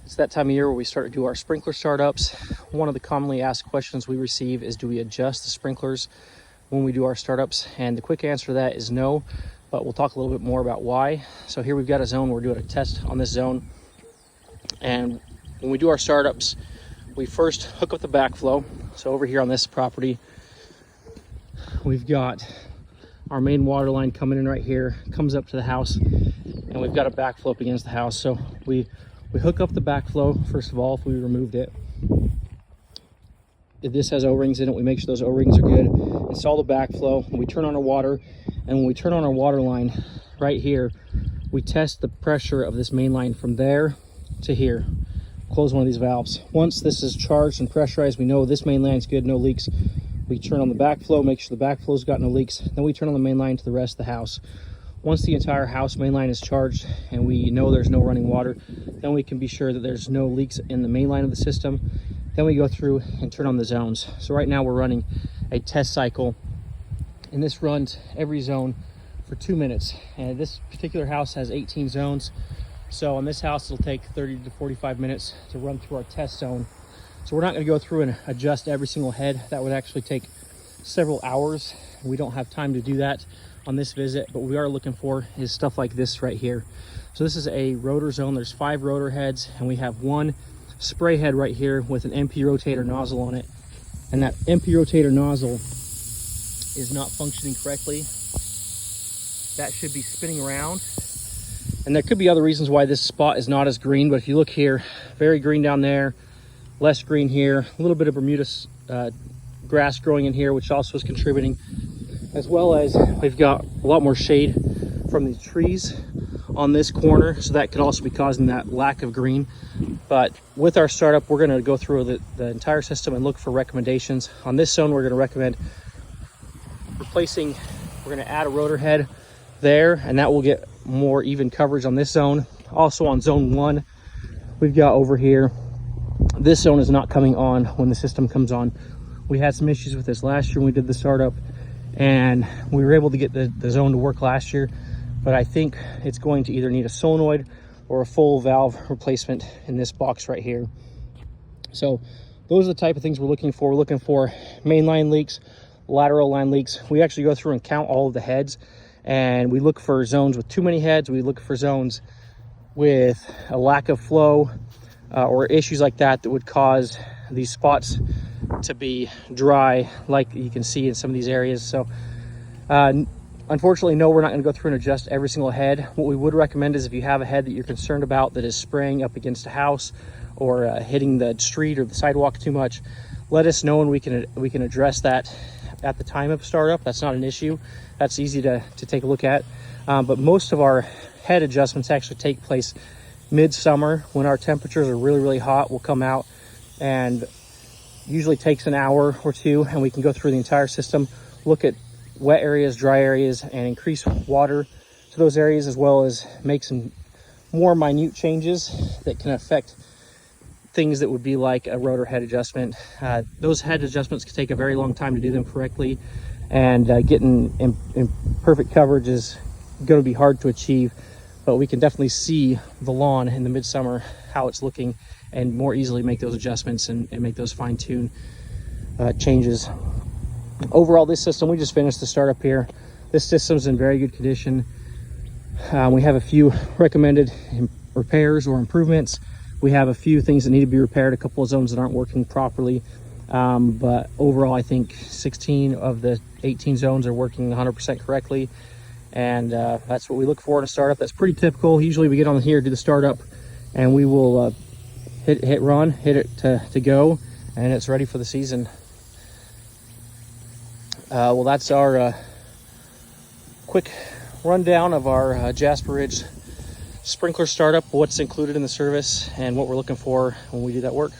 It's that time of year where we start to do our sprinkler startups. One of the commonly asked questions we receive is, do we adjust the sprinklers when we do our startups? And the quick answer to that is no, but we'll talk a little bit more about why. So here we've got a zone, we're doing a test on this zone. And when we do our startups, we first hook up the backflow. So over here on this property, we've got our main water line coming in right here, comes up to the house, and we've got a backflow up against the house. So we hook up the backflow, first of all, if we removed it. If this has O-rings in it, we make sure those O-rings are good. Install the backflow, we turn on our water, and when we turn on our water line right here, we test the pressure of this main line from there to here. Close one of these valves. Once this is charged and pressurized, we know this main line's good, no leaks. We turn on the backflow, make sure the backflow's got no leaks. Then we turn on the main line to the rest of the house. Once the entire house main line is charged and we know there's no running water, then we can be sure that there's no leaks in the main line of the system. Then we go through and turn on the zones. So right now we're running a test cycle, and this runs every zone for 2 minutes. And this particular house has 18 zones. So on this house, it'll take 30 to 45 minutes to run through our test zone. So we're not going to go through and adjust every single head. That would actually take several hours. We don't have time to do that on this visit, but what we are looking for is stuff like this right here. So this is a rotor zone. There's 5 rotor heads, and we have 1 spray head right here with an MP rotator nozzle on it. And that MP rotator nozzle is not functioning correctly. That should be spinning around. And there could be other reasons why this spot is not as green, but if you look here, very green down there, less green here, a little bit of Bermuda grass growing in here, which also is contributing, as well as we've got a lot more shade from the trees on this corner, so that could also be causing that lack of green. But with our startup, we're going to go through the entire system and look for recommendations. On this zone, we're going to recommend replacing, we're going to add a rotor head there, and that will get more even coverage on this zone. Also on zone 1, we've got over here, this zone is not coming on when the system comes on. We had some issues with this last year when we did the startup, and we were able to get the zone to work last year, but I think it's going to either need a solenoid or a full valve replacement in this box right here. So those are the type of things we're looking for. We're looking for main line leaks, lateral line leaks. We actually go through and count all of the heads, and we look for zones with too many heads. We look for zones with a lack of flow or issues like that would cause these spots to be dry, like you can see in some of these areas. So unfortunately, no, we're not going to go through and adjust every single head. What we would recommend is if you have a head that you're concerned about that is spraying up against a house or hitting the street or the sidewalk too much, let us know, and we can address that at the time of startup. That's not an issue. That's easy to take a look at. But most of our head adjustments actually take place midsummer when our temperatures are really, really hot. We'll come out, and usually takes an hour or two, and we can go through the entire system, look at wet areas, dry areas, and increase water to those areas, as well as make some more minute changes that can affect things that would be like a rotor head adjustment. Those head adjustments can take a very long time to do them correctly, and getting in perfect coverage is going to be hard to achieve, but we can definitely see the lawn in the midsummer, how it's looking, and more easily make those adjustments and make those fine-tune changes. Overall, this system, we just finished the startup here. This system's in very good condition. We have a few recommended repairs or improvements. We have a few things that need to be repaired, a couple of zones that aren't working properly. But overall, I think 16 of the 18 zones are working 100% correctly. And that's what we look for in a startup. That's pretty typical. Usually we get on here, do the startup, and we will hit run, hit it to go, and it's ready for the season. Well, that's our quick rundown of our Jasper Ridge sprinkler startup, what's included in the service, and what we're looking for when we do that work.